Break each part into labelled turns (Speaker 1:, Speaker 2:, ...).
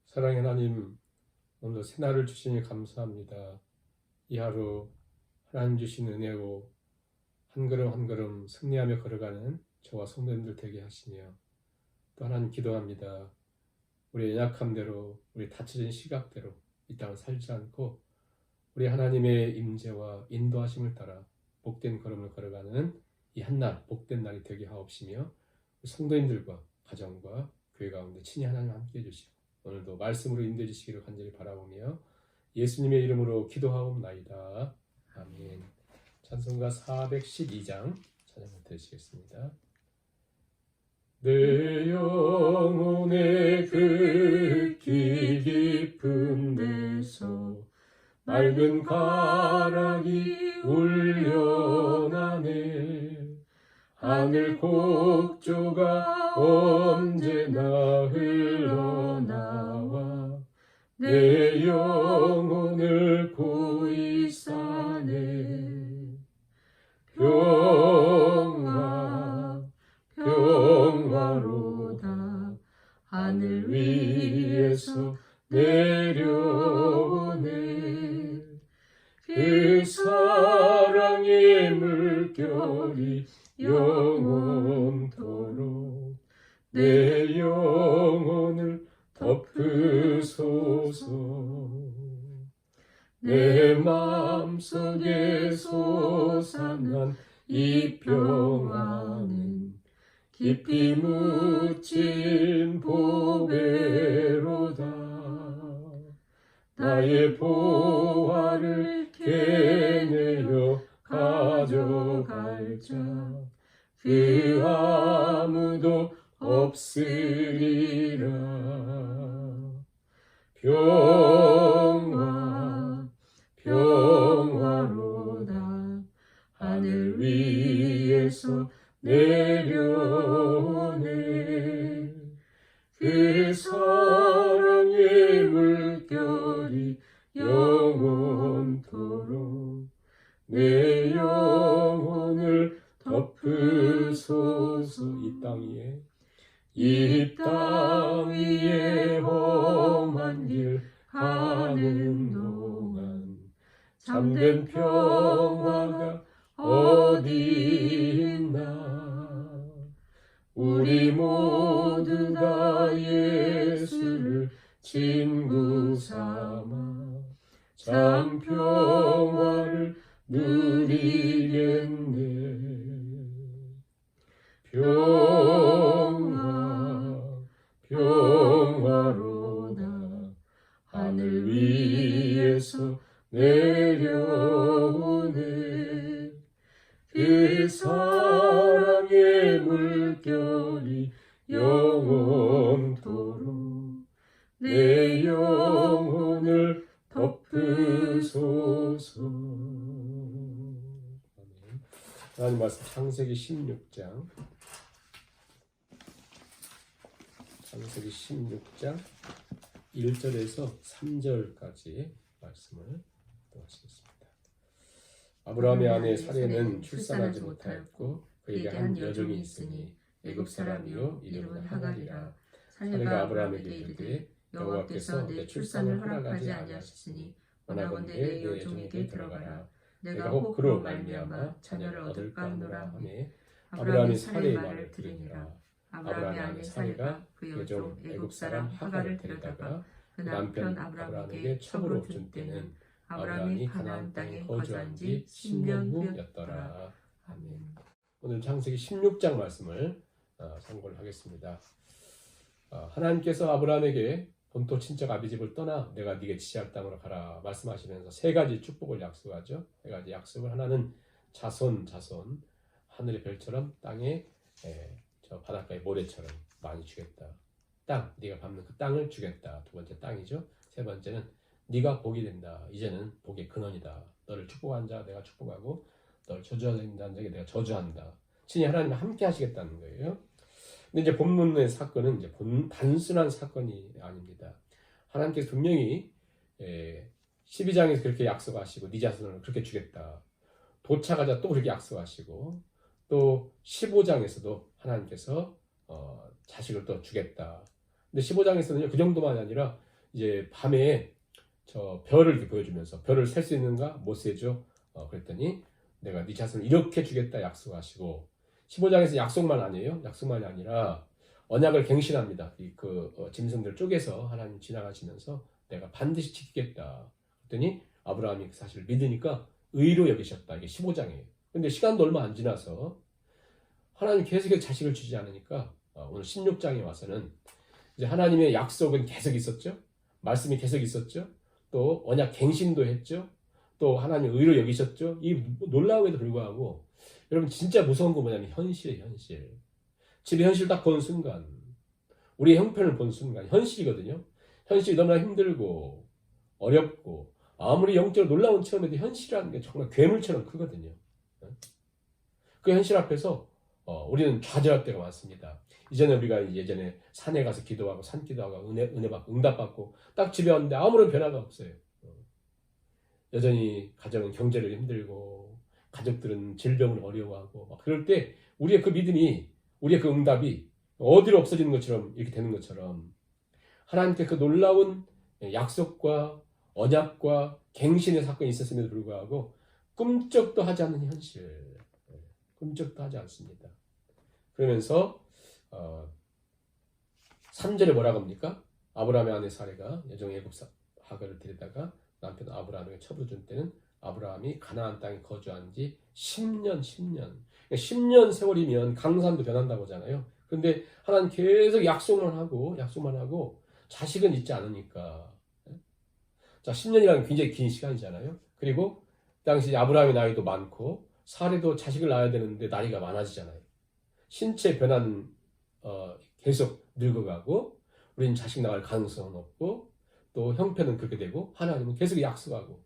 Speaker 1: 사랑의 하나님, 오늘 새날을 주시니 감사합니다. 이 하루 하나님 주신 은혜로 한 걸음 한 걸음 승리하며 걸어가는 저와 성도님들 되게 하시며, 또 하나님 기도합니다. 우리의 연약함대로, 우리 다쳐진 시각대로 이 땅을 살지 않고 우리 하나님의 임재와 인도하심을 따라 복된 걸음을 걸어가는 이 한날, 복된 날이 되게 하옵시며, 성도님들과 가정과 교회 가운데 친히 하나님 함께해 주시고 오늘도 말씀으로 인도해 주시기를 간절히 바라보며 예수님의 이름으로 기도하옵나이다. 아멘. 찬송가 412장 찬양을 드리시겠습니다. 내 영혼의 극히 깊은 데서 맑은 가락이 울려나네. 하늘 곡조가 언제나 흘러나와 내 영혼을 고이 싸네. 평화 평화로다 하늘 위에서 내려오네. 그 사랑의 물결이 영원토록 내 영혼을 덮으소서. 내 마음속에 솟아난 이 평화는 깊이 묻힌 보배로다. 나의 보화를 캐내어 가져갈 자 그 아무도 없으리라. 평화로다 하늘 위에서 내려오네. 그 사랑의 물결이 영원토록 내 영혼을 덮으소서. 이 땅 위에 험한 길 가는 동안 참된 평화가 어디 있나. 우리 모두가 예수를 친구 삼아 참 평화를 누리겠네. 평화로다 하늘 위에서 내려오네. 그 사랑의 물결이 영원토록 내 영혼을 덮으소서. 하나님 말씀 창세기 16장 1절에서 3절까지 말씀을 하시겠습니다. 아브라함의 아내 사레는 출산하지 못하였고 그에게 한 여종이 있으니 애굽 사람이요 이름은 하갈이라. 사레가 아브라함에게 이르되 여호와께서 내 출산을 허락하지 아니하셨으니 원하건대 내 여종에게 들어가라. 내가 혹 그로 말미암아 자녀를 얻을까 하노라 하매 아브라함이 사레의 말을 들으니라. 아브라함의 아내 사레가 그 여종 애굽 사람 하갈을 데려다가 그 남편 아브라함에게 첩으로 준 때는 아브라함이 가나안 땅에 거주한 지 10년 후였더라. 아멘. 오늘 창세기 16장 말씀을 참고를 하겠습니다. 하나님께서 아브라함에게 본토 친척 아비집을 떠나 내가 네게 지시할 땅으로 가라 말씀하시면서 세 가지 축복을 약속하죠. 세 가지 약속을, 하나는 자손 하늘의 별처럼 땅에 저 바닷가의 모래처럼 많이 주겠다. 땅, 네가 밟는 그 땅을 주겠다. 두 번째 땅이죠. 세 번째는 네가 복이 된다. 이제는 복의 근원이다. 너를 축복한 자 내가 축복하고 너를 저주하는 자에게 내가 저주한다. 친히 하나님과 함께 하시겠다는 거예요. 근데 이제 본문의 사건은 이제 단순한 사건이 아닙니다. 하나님께서 분명히 12장에서 그렇게 약속하시고 네 자손을 그렇게 주겠다. 도착하자 또 그렇게 약속하시고 또 15장에서도 하나님께서 자식을 또 주겠다. 근데 15장에서는요 그 정도만이 아니라 이제 밤에 저 별을 이렇게 보여주면서 별을 셀 수 있는가? 못 세죠. 그랬더니 내가 네 자손을 이렇게 주겠다 약속하시고 15장에서 약속만 아니에요. 약속만이 아니라 언약을 갱신합니다. 짐승들 쪼개서 하나님 지나가시면서 내가 반드시 지키겠다. 그랬더니 아브라함이 그 사실을 믿으니까 의로 여기셨다. 이게 15장이에요. 근데 시간도 얼마 안 지나서 하나님 계속해서 자식을 주지 않으니까 오늘 16장에 와서는 이제 하나님의 약속은 계속 있었죠. 말씀이 계속 있었죠. 또 언약 갱신도 했죠. 또 하나님 의로 여기셨죠. 이 놀라움에도 불구하고 여러분 진짜 무서운 거 뭐냐면 현실이에요. 현실. 집의 현실 딱 본 순간 우리의 형편을 본 순간 현실이거든요. 현실이 너무나 힘들고 어렵고 아무리 영적으로 놀라운 체험에도 현실이라는 게 정말 괴물처럼 크거든요. 그 현실 앞에서 우리는 좌절할 때가 많습니다. 이전에 우리가 예전에 산에 가서 기도하고 산 기도하고 은혜 받고 응답 받고 딱 집에 왔는데 아무런 변화가 없어요. 여전히 가정은 경제를 힘들고 가족들은 질병을 어려워하고 막 그럴 때 우리의 그 믿음이 우리의 그 응답이 어디로 없어지는 것처럼 이렇게 되는 것처럼 하나님께 그 놀라운 약속과 언약과 갱신의 사건이 있었음에도 불구하고 꿈쩍도 하지 않는 현실, 꿈쩍도 하지 않습니다. 그러면서 3절에 뭐라고 합니까? 아브라함의 아내 사레가 여종 애굽 하갈을 데려다가 남편 아브라함에게 첩으로 준 때는 아브라함이 가나안 땅에 거주한 지 10년. 그러니까 10년 세월이면 강산도 변한다고 하잖아요. 그런데 하나님 계속 약속만 하고 자식은 있지 않으니까. 자, 10년이라는 굉장히 긴 시간이잖아요. 그리고 그 당시 아브라함의 나이도 많고 사레도 자식을 낳아야 되는데 나이가 많아지잖아요. 신체 변화는 계속 늙어가고 우리는 자식 낳을 가능성은 없고 또 형편은 그렇게 되고 하나님은 계속 약속하고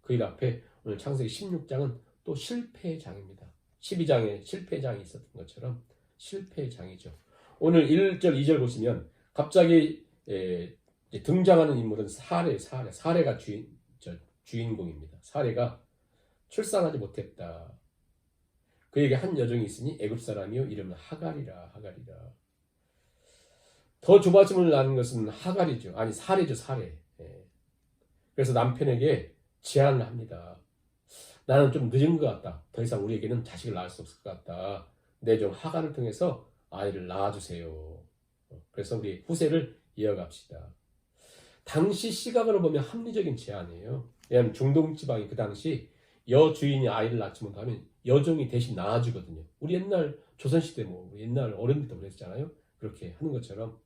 Speaker 1: 그 일 앞에 오늘 창세기 16장은 또 실패의 장입니다. 12장에 실패의 장이 있었던 것처럼 실패의 장이죠. 오늘 1절, 2절 보시면 갑자기 등장하는 인물은 사레가 주인공입니다. 사레가 출산하지 못했다. 그에게 한 여종이 있으니 애굽 사람이요 이름은 하갈이라. 더 좁아짐을 낳는 것은 하갈이죠. 아니 사레죠. 사레. 그래서 남편에게 제안을 합니다. 나는 좀 늦은 것 같다. 더 이상 우리에게는 자식을 낳을 수 없을 것 같다. 내 종 하갈을 통해서 아이를 낳아주세요. 그래서 우리 후세를 이어갑시다. 당시 시각으로 보면 합리적인 제안이에요. 왜냐하면 중동 지방이 그 당시 여주인이 아이를 낳지 못하면 여종이 대신 낳아주거든요. 우리 옛날 조선시대 옛날 어른들도 그랬잖아요. 그렇게 하는 것처럼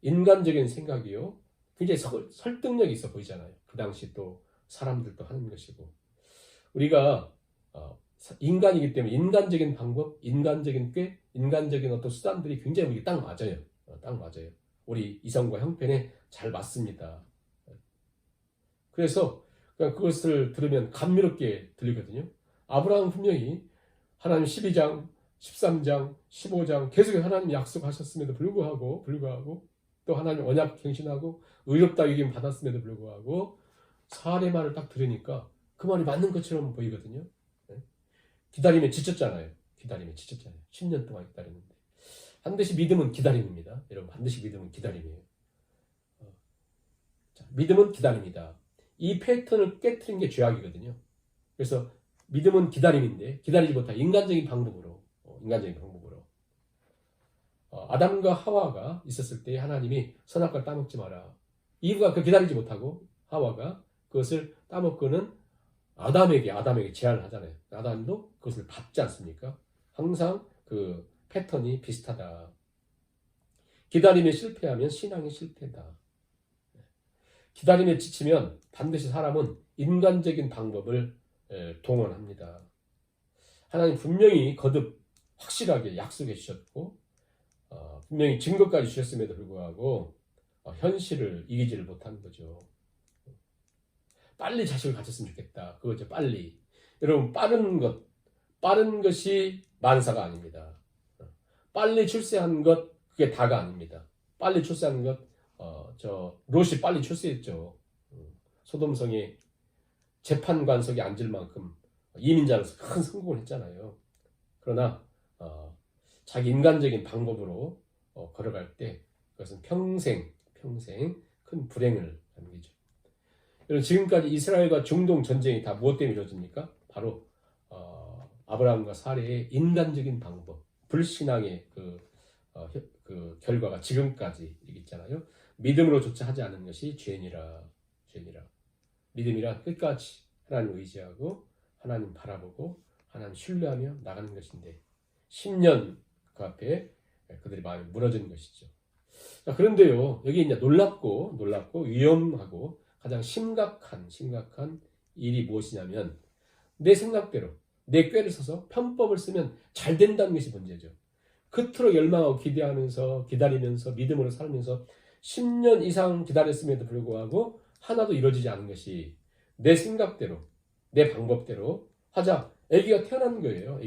Speaker 1: 인간적인 생각이요. 굉장히 설득력이 있어 보이잖아요. 그 당시 또 사람들도 하는 것이고 우리가 인간이기 때문에 인간적인 방법, 인간적인 꾀, 인간적인 어떤 수단들이 굉장히 우리 딱 맞아요. 딱 맞아요. 우리 이성과 형편에 잘 맞습니다. 그래서 그것을 들으면 감미롭게 들리거든요. 아브라함은 분명히 하나님 12장, 13장, 15장 계속 하나님 약속하셨음에도 불구하고 또 하나님 언약 갱신하고 의롭다 여김 받았음에도 불구하고 사례 말을 딱 들으니까 그 말이 맞는 것처럼 보이거든요. 기다림에 지쳤잖아요. 10년 동안 기다렸는데. 반드시 믿음은 기다림입니다. 여러분 반드시 믿음은 기다림이에요. 자, 믿음은 기다림이다. 이 패턴을 깨트린 게 죄악이거든요. 그래서 믿음은 기다림인데 기다리지 못한 인간적인 방법으로 아담과 하와가 있었을 때 하나님이 선악과를 따먹지 마라. 이브가 그 기다리지 못하고 하와가 그것을 따먹고는 아담에게 제안을 하잖아요. 아담도 그것을 받지 않습니까? 항상 그 패턴이 비슷하다. 기다림에 실패하면 신앙이 실패다. 기다림에 지치면 반드시 사람은 인간적인 방법을 동원합니다. 하나님 분명히 거듭 확실하게 약속해 주셨고 분명히 증거까지 주셨음에도 불구하고 현실을 이기지를 못한 거죠. 빨리 자식을 가졌으면 좋겠다. 그거죠. 빨리. 여러분 빠른 것이 만사가 아닙니다. 빨리 출세한 것 그게 다가 아닙니다. 빨리 출세한 것 롯이 빨리 출세했죠. 소돔성에 재판관석에 앉을 만큼 이민자로서 큰 성공을 했잖아요. 그러나 자기 인간적인 방법으로 걸어갈 때 그것은 평생 평생 큰 불행을 남기죠. 여러분, 지금까지 이스라엘과 중동 전쟁이 다 무엇 때문에 이루어집니까? 바로 아브라함과 사레의 인간적인 방법, 불신앙의 그 결과가 지금까지 있잖아요. 믿음으로조차 하지 않은 것이 죄니라. 믿음이란 끝까지 하나님 의지하고 하나님 바라보고 하나님 신뢰하며 나가는 것인데 10년 그 앞에 그들의 마음이 무너지는 것이죠. 자, 그런데요, 여기 이제 놀랍고 위험하고 가장 심각한 일이 무엇이냐면 내 생각대로 내 꾀를 써서 편법을 쓰면 잘 된다는 것이 문제죠. 그토록 열망하고 기다리면서 믿음으로 살면서 10년 이상 기다렸음에도 불구하고 하나도 이루어지지 않은 것이 내 생각대로 내 방법대로 하자. 아기가 태어난 거예요.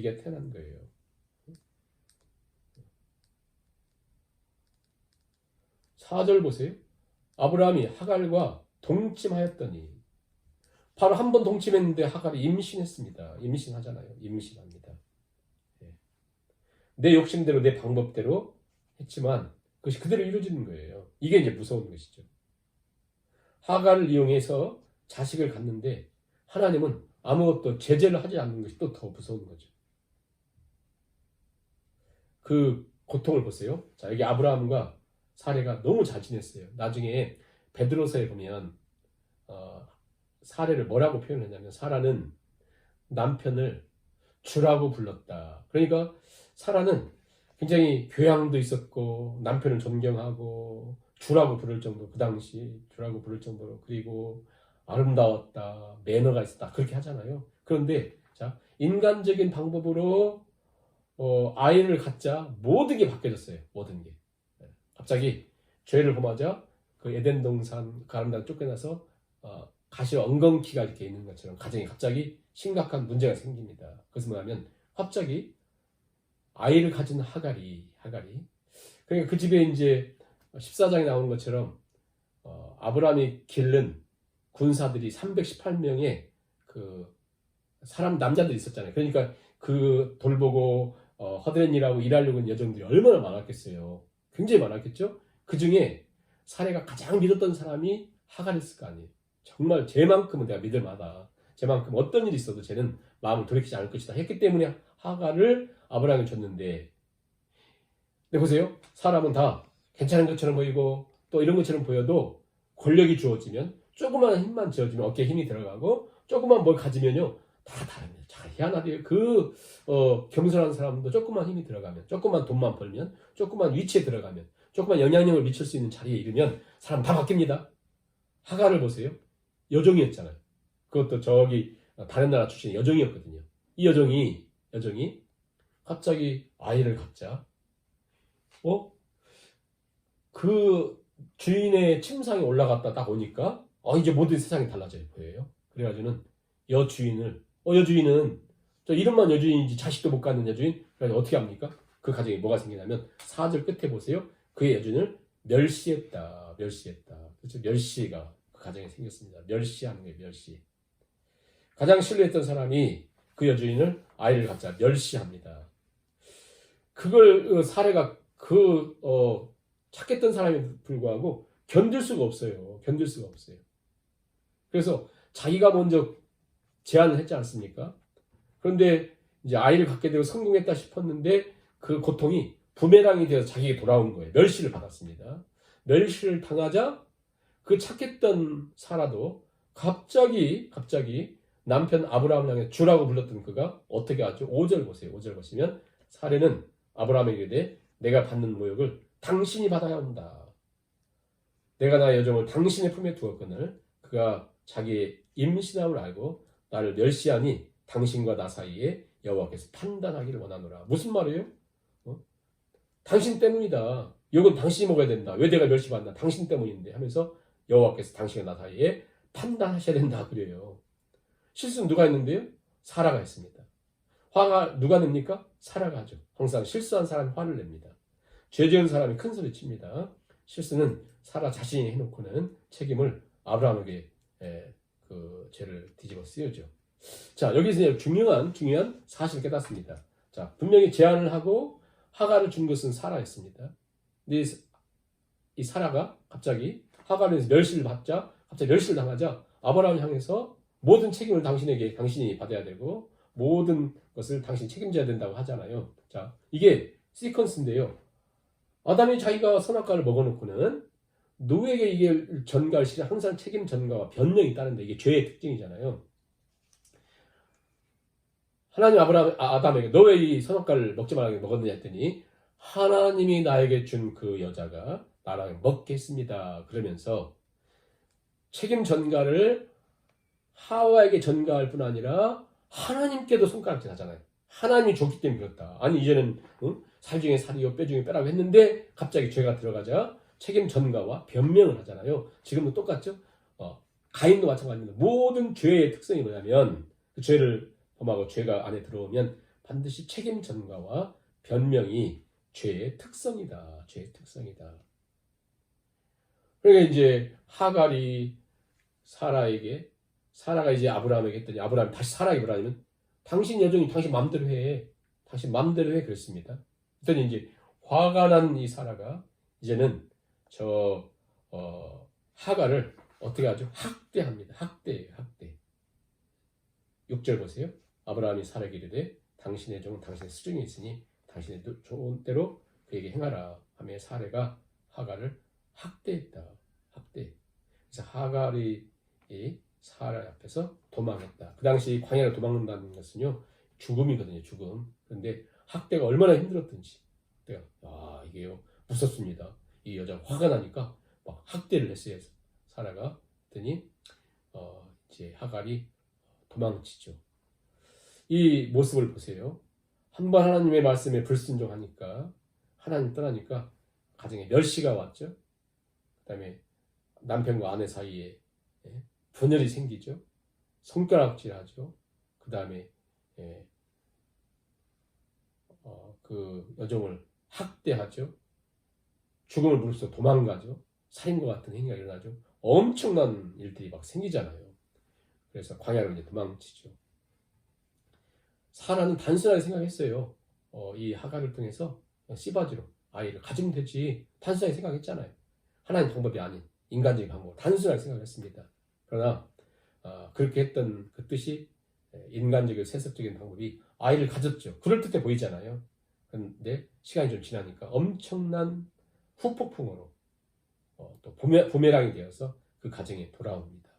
Speaker 1: 4절 보세요. 아브라함이 하갈과 동침하였더니, 바로 한 번 동침했는데 하갈이 임신했습니다. 임신하잖아요. 임신합니다. 내 욕심대로 내 방법대로 했지만 그것이 그대로 이루어지는 거예요. 이게 이제 무서운 것이죠. 하갈을 이용해서 자식을 갖는데 하나님은 아무것도 제재를 하지 않는 것이 또 더 무서운 거죠. 그 고통을 보세요. 자, 여기 아브라함과 사레가 너무 잘 지냈어요. 나중에 베드로서에 보면 사레를 뭐라고 표현했냐면, 사라는 남편을 주라고 불렀다. 그러니까 사라는 굉장히 교양도 있었고 남편을 존경하고 주라고 부를 정도, 그 당시 주라고 부를 정도로, 그리고 아름다웠다, 매너가 있었다, 그렇게 하잖아요. 그런데 자, 인간적인 방법으로 아이를 갖자 모든 게 바뀌어졌어요. 모든 게. 갑자기 죄를 범하자 그 에덴 동산 가람단 쫓겨나서 가시와 엉겅퀴가 이렇게 있는 것처럼 가정에 갑자기 심각한 문제가 생깁니다. 그것은 뭐냐면 갑자기 아이를 가진 하갈이 그러니까 그 집에 이제 14장에 나오는 것처럼 아브라함이 기른 군사들이 318명의 그 사람 남자들이 있었잖아요. 그러니까 그 돌보고 허드렛 일하고 일하려고 하는 여정들이 얼마나 많았겠어요. 굉장히 많았겠죠. 그 중에 사례가 가장 믿었던 사람이 하갈이었을 거 아니에요. 정말 쟤만큼은 내가 믿을 만하다. 쟤만큼 어떤 일이 있어도 쟤는 마음을 돌이키지 않을 것이다 했기 때문에 하갈을 아브라함이 줬는데, 근데 보세요. 사람은 다 괜찮은 것처럼 보이고 또 이런 것처럼 보여도 권력이 주어지면, 조그마한 힘만 지어주면 어깨에 힘이 들어가고, 조그만 뭘 가지면요 다 다릅니다. 참 희한하대요. 겸손한 사람도 조그만 힘이 들어가면, 조그만 돈만 벌면, 조그만 위치에 들어가면, 조그만 영향력을 미칠 수 있는 자리에 이르면 사람 다 바뀝니다. 하갈을 보세요. 여종이었잖아요. 그것도 저기 다른 나라 출신의 여종이었거든요. 이 여종이 갑자기 아이를 갖자 그 주인의 침상에 올라갔다 딱 오니까 이제 모든 세상이 달라져요. 보여요. 그래가지고는 여주인은 저 이름만 여주인이지 자식도 못 갖는 여주인. 그래서 어떻게 합니까? 그 가정에 뭐가 생기냐면 4절 끝에 보세요. 그의 여주인을 멸시했다. 그렇죠? 멸시가 그 가정에 생겼습니다. 멸시하는 거예요. 멸시. 가장 신뢰했던 사람이 그 여주인을 아이를 갖자 멸시합니다. 그걸 사례가 착했던 사람에 불구하고 견딜 수가 없어요. 그래서 자기가 먼저 제안을 했지 않습니까? 그런데 이제 아이를 갖게 되고 성공했다 싶었는데 그 고통이 부메랑이 되어서 자기에게 돌아온 거예요. 멸시를 받았습니다. 멸시를 당하자 그 착했던 사라도 갑자기 남편 아브라함을 향해 주라고 불렀던 그가 어떻게 하죠? 5절 보세요. 5절 보시면 사례는 아브라함에게 이르되 내가 받는 모욕을 당신이 받아야 한다. 내가 나의 여종을 당신의 품에 두었거늘 그가 자기의 임신함을 알고 나를 멸시하니 당신과 나 사이에 여호와께서 판단하기를 원하노라. 무슨 말이에요? 당신 때문이다. 욕은 당신이 먹어야 된다. 왜 내가 멸시받나? 당신 때문인데 하면서 여호와께서 당신과 나 사이에 판단하셔야 된다 그래요. 실수는 누가 했는데요? 사라가 했습니다. 화가 누가 냅니까? 사라가 하죠. 항상 실수한 사람이 화를 냅니다. 죄 지은 사람이 큰 소리 칩니다. 실수는 사라 자신이 해놓고는 책임을 아브라함에게 그 죄를 뒤집어 쓰여죠. 자, 여기서 중요한 사실을 깨닫습니다. 자, 분명히 제안을 하고 하갈을 준 것은 사라였습니다. 근데 이 사라가 갑자기 하갈에서 멸시를 받자, 갑자기 멸시를 당하자 아브라함을 향해서 모든 책임을 당신이 받아야 되고 모든 것을 당신이 책임져야 된다고 하잖아요. 자, 이게 시퀀스인데요. 아담이 자기가 선악과를 먹어놓고는 노에게 이게 전가할 시간 항상 책임 전가와 변명이 따른다. 이게 죄의 특징이잖아요. 하나님 아담에게 너 왜 이 선악과를 먹지 말라고 먹었느냐 했더니 하나님이 나에게 준 그 여자가 나랑 먹겠습니다. 그러면서 책임 전가를 하와에게 전가할 뿐 아니라 하나님께도 손가락질 하잖아요. 하나님이 줬기 때문에 그렇다. 아니 이제는 살 중에 살이요 뼈 중에 뼈라고 했는데 갑자기 죄가 들어가자 책임 전가와 변명을 하잖아요. 지금도 똑같죠? 가인도 마찬가지입니다. 모든 죄의 특성이 뭐냐면 그 죄를 범하고 죄가 안에 들어오면 반드시 책임 전가와 변명이 죄의 특성이다. 죄의 특성이다. 그러니까 이제 하갈이 사라가 이제 아브라함에게 했더니 아브라함이 다시 사라에게 뭐라냐면 당신 여종이 당신 마음대로 해. 당신 마음대로 해. 그랬습니다. 그랬더니 이제 화가 난 이 사라가 이제는 하갈을 어떻게 하죠? 학대합니다. 학대예요. 학대. 6절 보세요. 아브라함이 사라에게 이르되 당신의 종은 당신의 수중에 있으니 당신의 좋은 대로 그에게 행하라 하며 사라가 하갈을 학대했다. 학대. 그래서 하갈이 사라 앞에서 도망했다. 그 당시 광야를 도망간다는 것은요 죽음이거든요. 죽음. 그런데 학대가 얼마나 힘들었든지 이게요 무섭습니다. 이 여자가 화가 나니까 막 학대를 했어요. 사라가. 그랬더니 이제 하갈이 도망치죠. 이 모습을 보세요. 한번 하나님의 말씀에 불순종하니까 하나님 떠나니까 가정에 멸시가 왔죠. 그 다음에 남편과 아내 사이에 분열이 생기죠. 손가락질하죠. 그 다음에 그 여종을 학대하죠. 죽음을 무릅쓰고 도망가죠. 살인과 같은 행위가 일어나죠. 엄청난 일들이 막 생기잖아요. 그래서 광야로 이제 도망치죠. 사라는 단순하게 생각했어요. 이 하갈을 통해서 씨바지로 아이를 가지면 되지. 단순하게 생각했잖아요. 하나님 방법이 아닌 인간적인 방법, 단순하게 생각했습니다. 그러나 그렇게 했던 그 뜻이 인간적이고 세속적인 방법이 아이를 가졌죠. 그럴듯해 보이잖아요. 그런데 시간이 좀 지나니까 엄청난 후폭풍으로 또 부메랑이 되어서 그 가정에 돌아옵니다.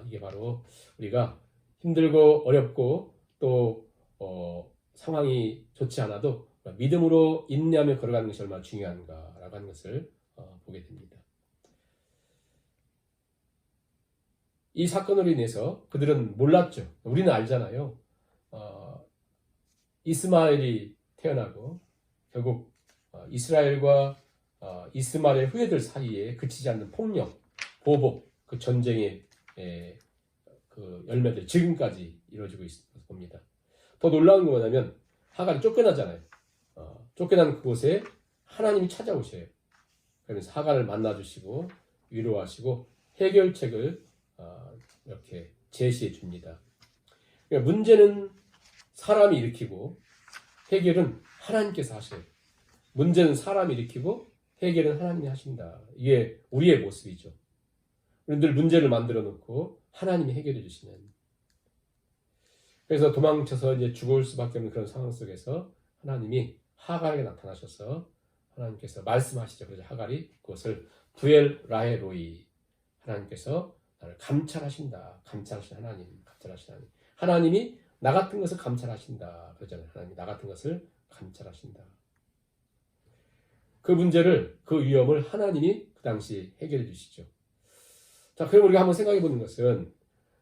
Speaker 1: 이게 바로 우리가 힘들고 어렵고 또 상황이 좋지 않아도 믿음으로 인내하며 걸어가는 것이 얼마나 중요한가라고 하는 것을 보게 됩니다. 이 사건으로 인해서 그들은 몰랐죠. 우리는 알잖아요. 이스마엘이 태어나고 결국 이스라엘과 이스마엘 후예들 사이에 그치지 않는 폭력, 보복, 그 전쟁의 그 열매들 지금까지 이루어지고 있습니다. 봅니다. 더 놀라운 건 뭐냐면 하갈이 쫓겨나잖아요. 쫓겨난 그곳에 하나님이 찾아오셔요. 그러면서 하갈을 만나주시고 위로하시고 해결책을 이렇게 제시해 줍니다. 그러니까 문제는 사람이 일으키고 해결은 하나님께서 하셔요. 문제는 사람이 일으키고 해결은 하나님이 하신다. 이게 우리의 모습이죠. 늘 문제를 만들어 놓고 하나님이 해결해 주시는. 그래서 도망쳐서 이제 죽을 수밖에 없는 그런 상황 속에서 하나님이 하갈에게 나타나셔서 하나님께서 말씀하시죠. 그래서 하갈이 그것을 부엘 라헬로이, 하나님께서 나를 감찰하신다. 감찰하신 하나님, 감찰하신 하나님. 하나님이 나 같은 것을 감찰하신다. 그러잖아요. 하나님이 나 같은 것을 감찰하신다. 그 문제를, 그 위험을 하나님이 그 당시 해결해 주시죠. 자, 그럼 우리가 한번 생각해 보는 것은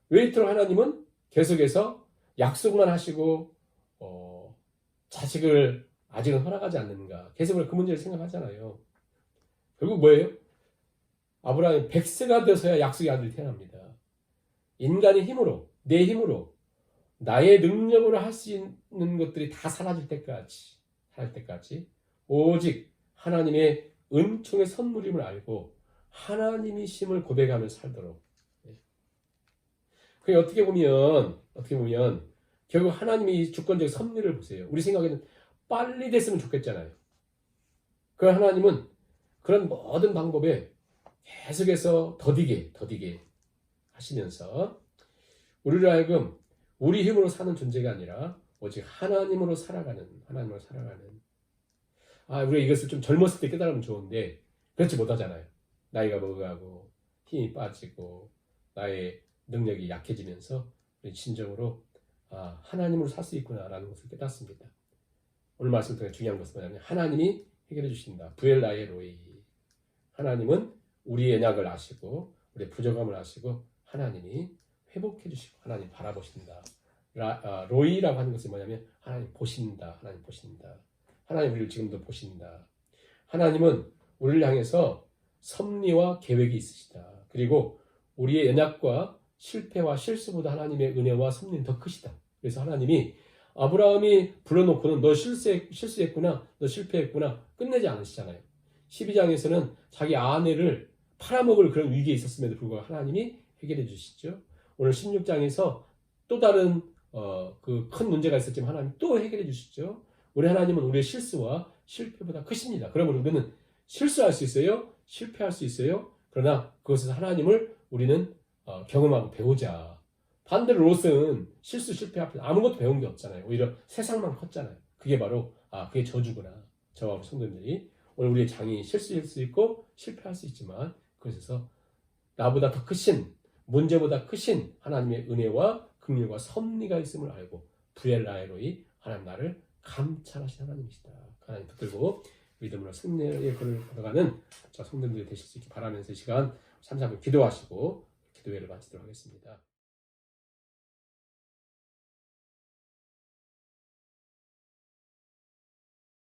Speaker 1: 왜 이토록 하나님은 계속해서 약속만 하시고 자식을 아직은 허락하지 않는가? 계속 그 문제를 생각하잖아요. 결국 뭐예요? 아브라함이 100세가 돼서야 약속의 아들이 태어납니다. 인간의 힘으로, 내 힘으로, 나의 능력으로 할 수 있는 것들이 다 사라질 때까지 오직 하나님의 은총의 선물임을 알고 하나님이 심을 고백하며 살도록. 그게 어떻게 보면 결국 하나님이 주권적 섭리를 보세요. 우리 생각에는 빨리 됐으면 좋겠잖아요. 그 하나님은 그런 모든 방법에 계속해서 더디게 하시면서 우리를 하여금 우리 힘으로 사는 존재가 아니라 오직 하나님으로 살아가는 우리가 이것을 좀 젊었을 때 깨달으면 좋은데 그렇지 못하잖아요. 나이가 먹어가고 힘이 빠지고 나의 능력이 약해지면서 진정으로 하나님으로 살 수 있구나라는 것을 깨닫습니다. 오늘 말씀 통해 중요한 것은 뭐냐면 하나님이 해결해 주신다. 부엘라의 로이. 하나님은 우리의 연약을 아시고 우리의 부족함을 아시고 하나님이 회복해 주시고 하나님 바라보신다. 로이라고 하는 것은 뭐냐면 하나님 보신다. 하나님 우리를 지금도 보신다. 하나님은 우리를 향해서 섭리와 계획이 있으시다. 그리고 우리의 연약과 실패와 실수보다 하나님의 은혜와 섭리는 더 크시다. 그래서 하나님이 아브라함이 불러놓고는 너 실수했구나, 너 실패했구나 끝내지 않으시잖아요. 12장에서는 자기 아내를 팔아먹을 그런 위기에 있었음에도 불구하고 하나님이 해결해 주시죠. 오늘 16장에서 또 다른 그 큰 문제가 있었지만 하나님 또 해결해 주시죠. 우리 하나님은 우리의 실수와 실패보다 크십니다. 그러면 우리는 실수할 수 있어요, 실패할 수 있어요. 그러나 그것에서 하나님을 우리는 경험하고 배우자. 반대로 롯은 실수 실패 앞에 아무것도 배운 게 없잖아요. 오히려 세상만 컸잖아요. 그게 바로 그게 저주구나. 저와 우리 성도님들이 오늘 우리의 장이 실수할 수 있고 실패할 수 있지만 그것에서 나보다 더 크신 문제보다 크신 하나님의 은혜와 긍휼과 섭리가 있음을 알고 부엘라에로이 하나님 나를 감찰하신 하나님이시다. 하나님 붙들고 믿음으로 승리의 걸을 걸어가는 저 성도님들이 되실 수 있게 바라면서 이 시간 3, 4분 기도하시고 기도회를 마치도록 하겠습니다.